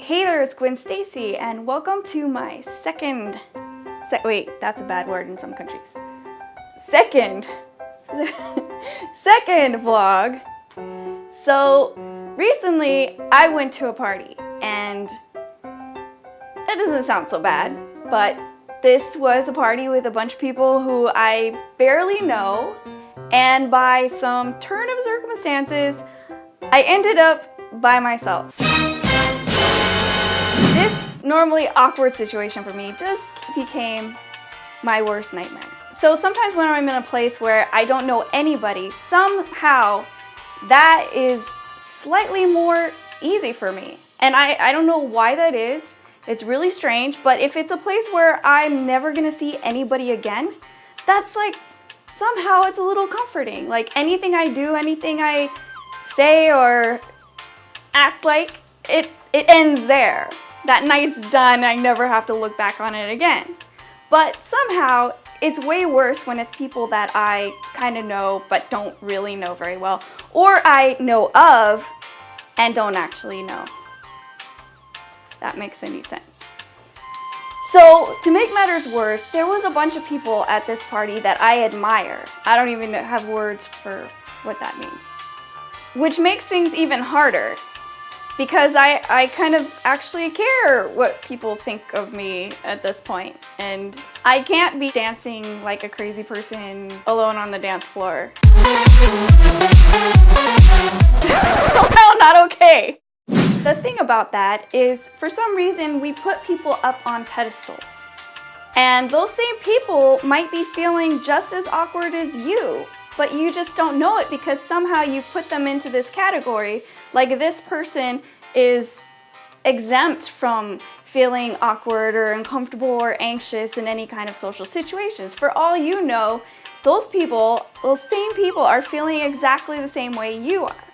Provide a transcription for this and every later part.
Hey there, it's Gwen Stacy, and welcome to my wait, that's a bad word in some countries. Second vlog. So recently I went to a party, and it doesn't sound so bad, but this was a party with a bunch of people who I barely know, and by some turn of circumstances, I ended up by myself. This normally awkward situation for me just became my worst nightmare. So sometimes when I'm in a place where I don't know anybody, somehow that is slightly more easy for me. And I don't know why that is. It's really strange, but if it's a place where I'm never gonna see anybody again, that's like, somehow it's a little comforting. Like anything I do, anything I say or act like, it ends there. That night's done, I never have to look back on it again. But somehow, it's way worse when it's people that I kind of know but don't really know very well, or I know of and don't actually know. That makes any sense. So, to make matters worse, there was a bunch of people at this party that I admire. I don't even have words for what that means. Which makes things even harder, because I kind of actually care what people think of me at this point. And I can't be dancing like a crazy person alone on the dance floor. Somehow not okay. The thing about that is, for some reason, we put people up on pedestals. And those same people might be feeling just as awkward as you, but you just don't know it because somehow you've put them into this category, like this person is exempt from feeling awkward or uncomfortable or anxious in any kind of social situations. For all you know, those same people are feeling exactly the same way you are.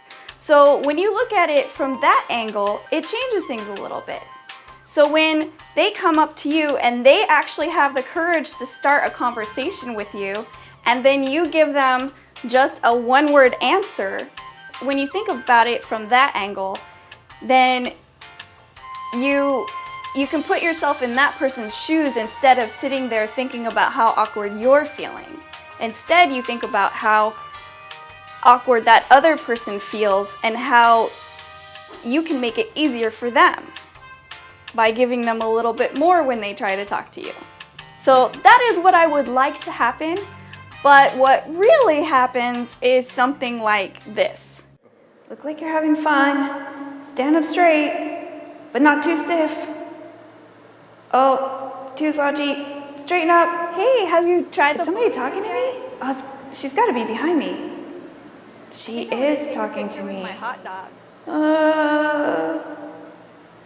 So when you look at it from that angle, it changes things a little bit. So when they come up to you and they actually have the courage to start a conversation with you, and then you give them just a one-word answer, when you think about it from that angle, then you can put yourself in that person's shoes instead of sitting there thinking about how awkward you're feeling. Instead, you think about how awkward that other person feels and how you can make it easier for them by giving them a little bit more when they try to talk to you. So that is what I would like to happen, but what really happens is something like this. Look like you're having fun, stand up straight, but not too stiff. Oh, too slouchy, straighten up. Hey, have you tried Is somebody talking to me? Oh, she's gotta be behind me. She is talking to me. My hot dog.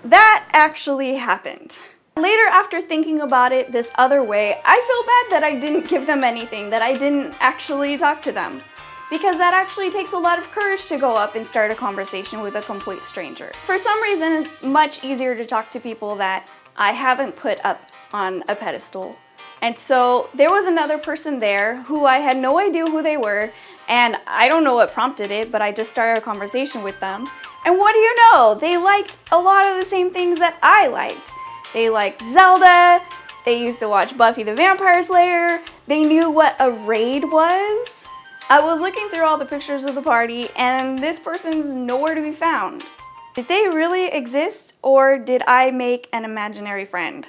That actually happened. Later, after thinking about it this other way, I feel bad that I didn't give them anything, that I didn't actually talk to them. Because that actually takes a lot of courage to go up and start a conversation with a complete stranger. For some reason, it's much easier to talk to people that I haven't put up on a pedestal. And so there was another person there who I had no idea who they were, and I don't know what prompted it, but I just started a conversation with them. And what do you know? They liked a lot of the same things that I liked. They liked Zelda, they used to watch Buffy the Vampire Slayer, they knew what a raid was. I was looking through all the pictures of the party, and this person's nowhere to be found. Did they really exist, or did I make an imaginary friend?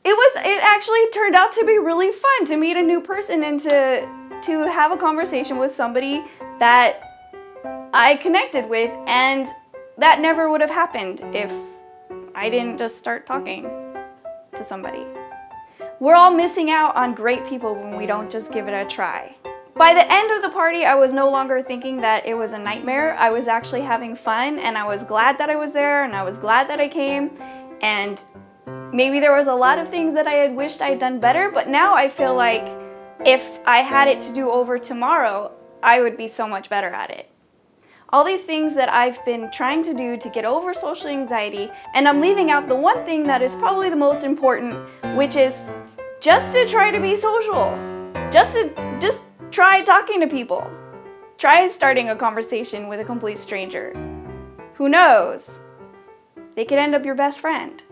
It actually turned out to be really fun to meet a new person and to have a conversation with somebody that I connected with, and that never would have happened if I didn't just start talking to somebody. We're all missing out on great people when we don't just give it a try. By the end of the party, I was no longer thinking that it was a nightmare. I was actually having fun, and I was glad that I was there, and I was glad that I came, and maybe there was a lot of things that I had wished I had done better, but now I feel like if I had it to do over tomorrow, I would be so much better at it. All these things that I've been trying to do to get over social anxiety, and I'm leaving out the one thing that is probably the most important, which is just to try to be social. Just try talking to people. Try starting a conversation with a complete stranger. Who knows? They could end up your best friend.